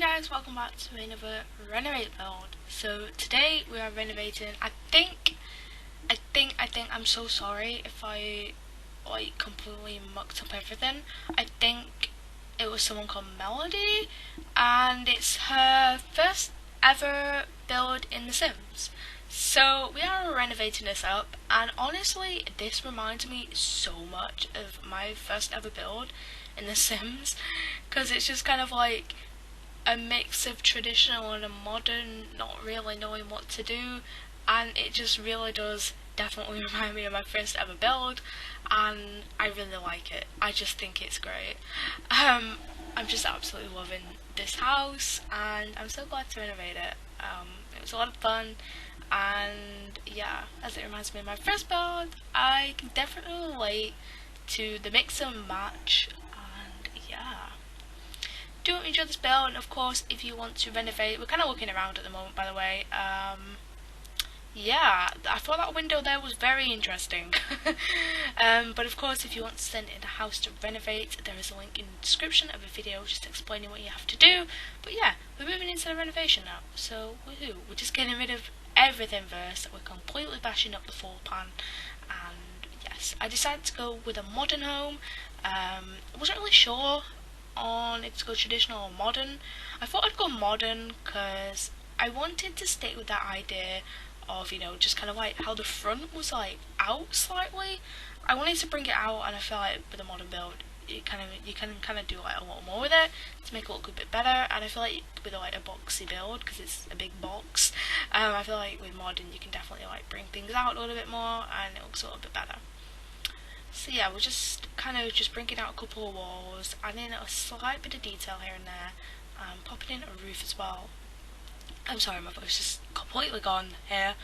Hi guys, welcome back to another Renovate build. So today we are renovating. I think I'm so sorry if I completely mucked up everything. I think it was someone called Melody, and it's her first ever build in The Sims. So we are renovating this up, and honestly this reminds me so much of my first ever build in The Sims, because it's just kind of like a mix of traditional and a modern, not really knowing what to do, and it just really does definitely remind me of my first ever build, and I really like it. I just think it's great. I'm just absolutely loving this house, and I'm so glad to renovate it. It was a lot of fun, and yeah, as it reminds me of my first build, I can definitely relate to the mix and match, and yeah. Do enjoy this build, and of course if you want to renovate, we're kind of looking around at the moment by the way. Yeah, I thought that window there was very interesting. But of course if you want to send in a house to renovate, there is a link in the description of a video just explaining what you have to do. But yeah, we're moving into the renovation now, so woohoo, we're just getting rid of everything first. We're completely bashing up the floor plan, and yes, I decided to go with a modern home. I wasn't really sure on if to go traditional or modern. I thought I'd go modern because I wanted to stick with that idea of, you know, just kind of like how the front was like out slightly. I wanted to bring it out, and I feel like with a modern build you can kind of do like a lot more with it to make it look a bit better. And I feel like with like a boxy build, because it's a big box, I feel like with modern you can definitely like bring things out a little bit more and it looks a little bit better. So yeah, we're just kind of just bringing out a couple of walls, adding a slight bit of detail here and there, popping in a roof as well. I'm sorry, my voice is completely gone here.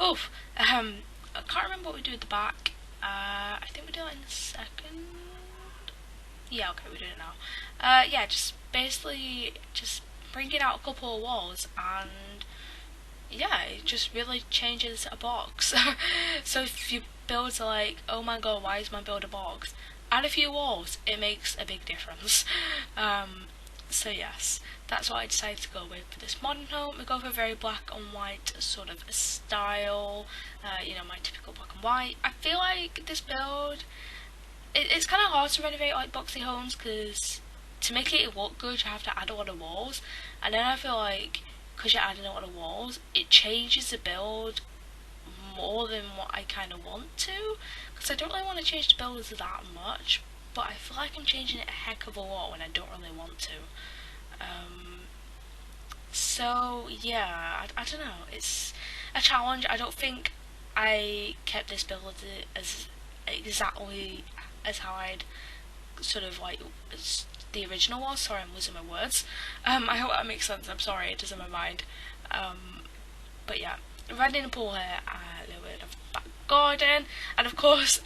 Oof. I can't remember what we do at the back. I think we do it in a second. Yeah, okay, we do it now. Yeah, just basically just bringing out a couple of walls, and yeah, it just really changes a box. So if your builds are like, oh my god, why is my build a box? Add a few walls, it makes a big difference. So yes, that's what I decided to go with for this modern home. We go for a very black and white sort of style, you know, my typical black and white. I feel like this build, it's kind of hard to renovate like boxy homes, because to make it look good you have to add a lot of walls, and then I feel like because you're adding a lot of walls, it changes the build more than what I kind of want to, because I don't really want to change the build that much, but I feel like I'm changing it a heck of a lot when I don't really want to. So yeah, I don't know, it's a challenge. I don't think I kept this build as exactly as how I'd sort of like the original was. Sorry, I'm losing my words. I hope that makes sense. I'm sorry, it doesn't in my mind. But yeah, red in a pool here, a little bit of back garden, and of course,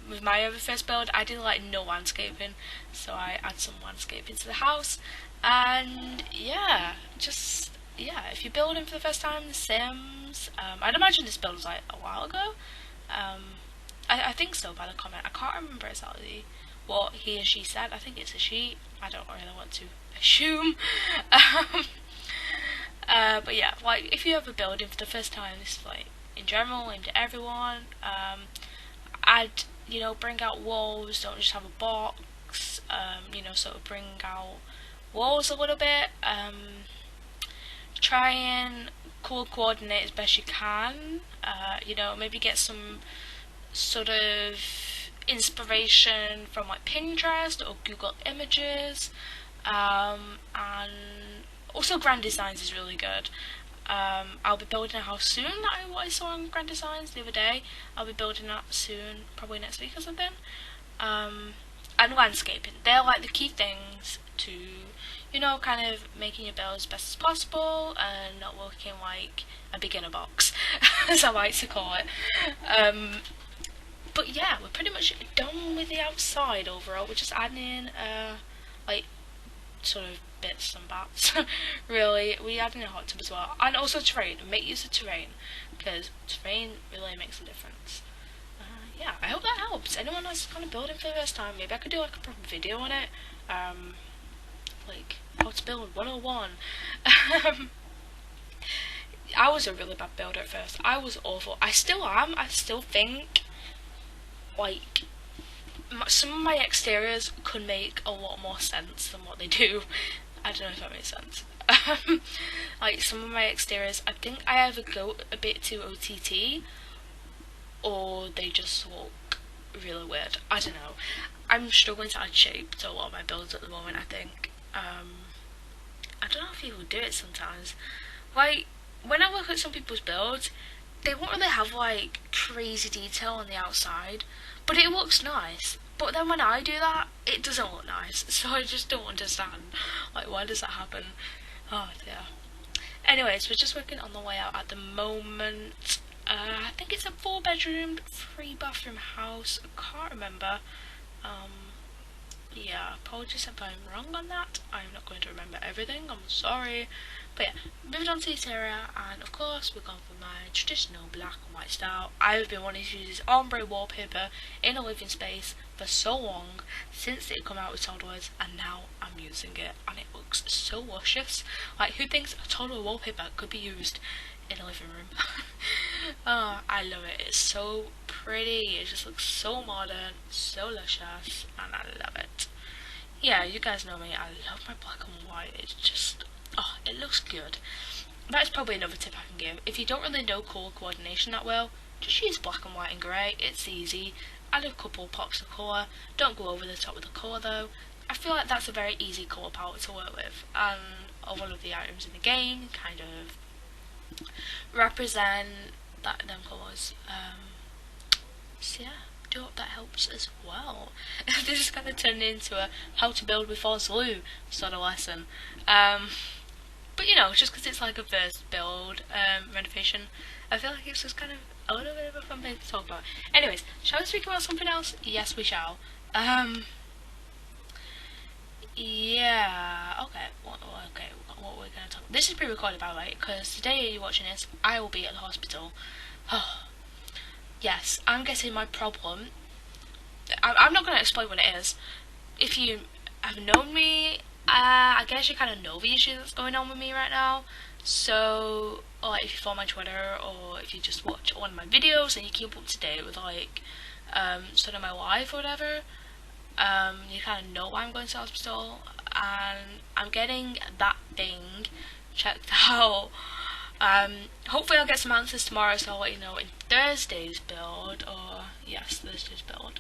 with my other first build, I did like no landscaping, so I add some landscaping to the house. And yeah, just yeah, if you're building for the first time The Sims, I'd imagine this build was like a while ago. I think so by the comment. I can't remember exactly what he or she said. I think it's a she. I don't really want to assume. But yeah, like if you ever building for the first time, this is like in general aimed at everyone. Add, you know, bring out walls. Don't just have a box. You know, sort of bring out walls a little bit. Try and coordinate as best you can. You know, maybe get some sort of inspiration from like Pinterest or Google Images, and also Grand Designs is really good. I'll be building a house soon. What I saw on Grand Designs the other day. I'll be building that soon, probably next week or something. And landscaping. They're like the key things to, you know, kind of making your build as best as possible and not looking like a beginner box, as I like to call it. But yeah, we're pretty much done with the outside overall. We're just adding in like sort of bits and bats. Really, we add in a hot tub as well, and also terrain. Make use of terrain, because terrain really makes a difference. Yeah, I hope that helps. Anyone that's kind of building for the first time, maybe I could do like a proper video on it. Like how to build 101. I was a really bad builder at first. I was awful. I still am. I still think, like, some of my exteriors could make a lot more sense than what they do. I don't know if that makes sense. Like, some of my exteriors, I think I either go a bit too OTT, or they just look really weird. I don't know. I'm struggling to add shape to a lot of my builds at the moment, I think. I don't know if people do it sometimes. Like, when I look at some people's builds, they won't really have, like, crazy detail on the outside, but it looks nice. But then when I do that, it doesn't look nice, so I just don't understand. Like, why does that happen? Oh, dear. Anyways, we're just working on the layout at the moment. I think it's a 4-bedroom, 3-bathroom house. I can't remember. Yeah, apologies if I'm wrong on that. I'm not going to remember everything, I'm sorry. But yeah, moving on to the interior, and of course we're going for my traditional black and white style. I've been wanting to use this ombre wallpaper in a living space for so long, since it came out with Fozlou, and now I'm using it, and it looks so luscious. Like, who thinks a Fozlou wallpaper could be used in a living room? Oh, I love it. It's so pretty. It just looks so modern, so luscious, and I love it. Yeah, you guys know me. I love my black and white. It's just, oh, it looks good. That's probably another tip I can give. If you don't really know colour coordination that well, just use black and white and grey. It's easy. Add a couple pops of colour. Don't go over the top with the colour though. I feel like that's a very easy colour palette to work with, and a lot of the items in the game kind of represent them colours. So yeah, do hope that helps as well. This is kind of turned into a how to build with Fozlou sort of lesson. But you know, just because it's like a first build renovation, I feel like it's just kind of a little bit of a fun thing to talk about. Anyways, shall we speak about something else? Yes, we shall. Yeah, okay, what we're gonna talk about. This is pre-recorded, by the way, because today you're watching this, I will be at the hospital. Yes, I'm getting my problem. I'm not gonna explain what it is. If you have known me, I guess you kind of know the issue that's going on with me right now. So, or if you follow my Twitter, or if you just watch one of my videos and you keep up to date with, like, sort of my life or whatever, you kind of know why I'm going to the hospital, and I'm getting that thing checked out. Hopefully I'll get some answers tomorrow, so I'll let you know in Thursday's build, or yes, Thursday's build.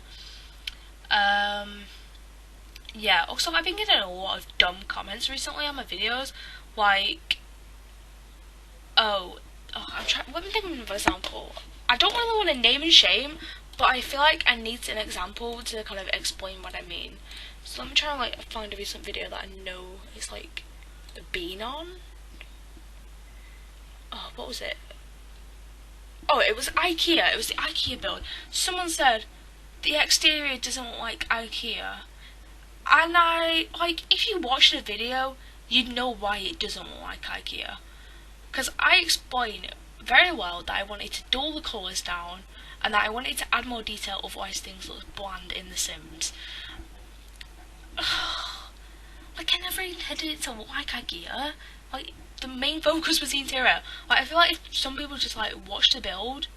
Yeah, also I've been getting a lot of dumb comments recently on my videos, like, let me think of an example. I don't really want to name and shame, but I feel like I need an example to kind of explain what I mean. So let me try and, like, find a recent video that I know is, like, been on. Oh, what was it? Oh, it was IKEA. It was the IKEA build. Someone said the exterior doesn't look like IKEA. And if you watch the video, you'd know why it doesn't look like IKEA. Because I explain very well that I wanted to dull the colours down, and that I wanted to add more detail, otherwise things look bland in The Sims. Like, I never intended it to look like IKEA. Like, the main focus was the interior. Like, I feel like if some people just, like, watch the build,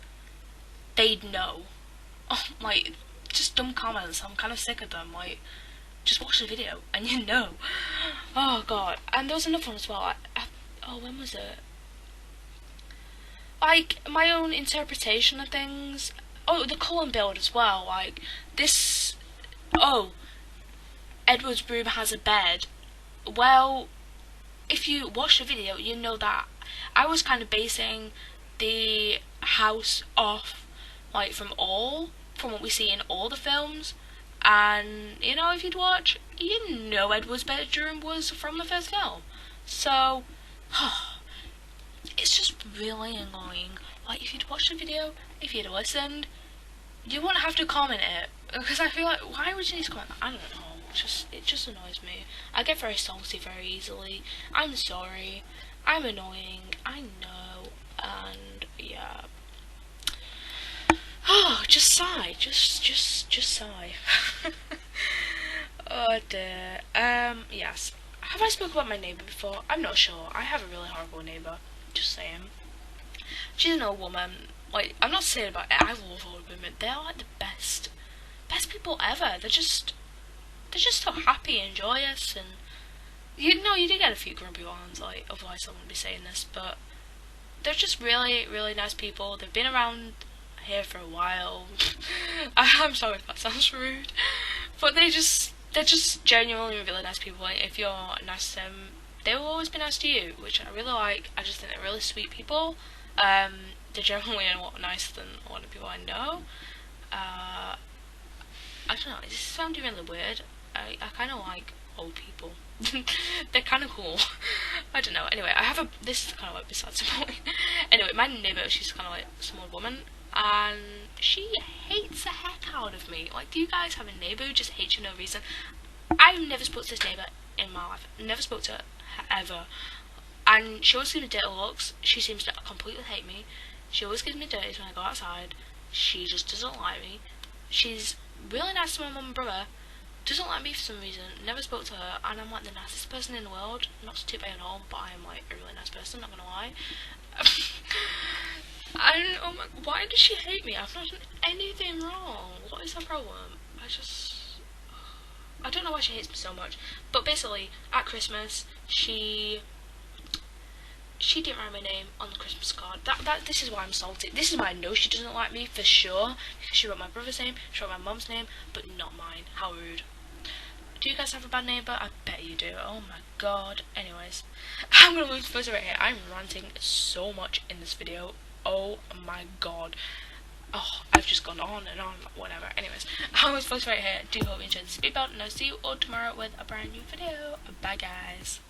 they'd know. Oh, like, just dumb comments. I'm kind of sick of them. Like, just watch the video and you know. Oh god. And there was another one as well. When was it? Like, my own interpretation of things. Oh, the column build as well. Like, this. Oh, Edward's room has a bed. Well, if you watch the video, you know that I was kind of basing the house off, like, from what we see in all the films. And, you know, if you'd watch, you know Edward's bedroom was from the first film. So, it's just really annoying. Like, if you'd watched the video, if you'd listened, you wouldn't have to comment it. Because I feel like, why would you need to comment? I don't know. It just annoys me. I get very salty very easily. I'm sorry. I'm annoying. I know. And, yeah. Oh, just sigh. Just sigh. Oh dear. Yes. Have I spoken about my neighbour before? I'm not sure. I have a really horrible neighbour. Just saying. She's an old woman. Like, I'm not saying about it. I love old women. They're like the best people ever. They're just so happy and joyous, and you know, you do get a few grumpy ones. Like, otherwise I wouldn't be saying this, but they're just really, really nice people. They've been around here for a while. I'm sorry if that sounds rude, but they're just genuinely really nice people. Like, if you're nice to them, they will always be nice to you, which I really like. I just think they're really sweet people. They're generally a lot nicer than a lot of people I know. I don't know, this is sounding really weird. I kind of like old people. They're kind of cool. I don't know. Anyway, this is kind of like besides the point. Anyway, my neighbour, she's kind of like a small woman, and she hates the heck out of me. Like, do you guys have a neighbour who just hates you for no reason? I've never spoke to this neighbour in my life. Never spoke to her ever. And she always gives me dirty looks. She seems to completely hate me. She always gives me dirties when I go outside. She just doesn't like me. She's really nice to my mum and brother. Doesn't like me for some reason. Never spoke to her. And I'm like the nicest person in the world. Not to toot my own horn, but I'm like a really nice person, not gonna lie. Oh my, why does she hate me? I've not done anything wrong. What is her problem? I don't know why she hates me so much. But basically, at Christmas, she didn't write my name on the Christmas card. This is why I'm salty. This is why I know she doesn't like me for sure. Because she wrote my brother's name, she wrote my mum's name, but not mine. How rude. Do you guys have a bad neighbour? I bet you do. Oh my god. Anyways, I'm gonna move further right here. I'm ranting so much in this video. Oh my god. Oh, I've just gone on and on, whatever. Anyways, I'm going to right here. Do hope you enjoyed this video, and I'll see you all tomorrow with a brand new video. Bye guys.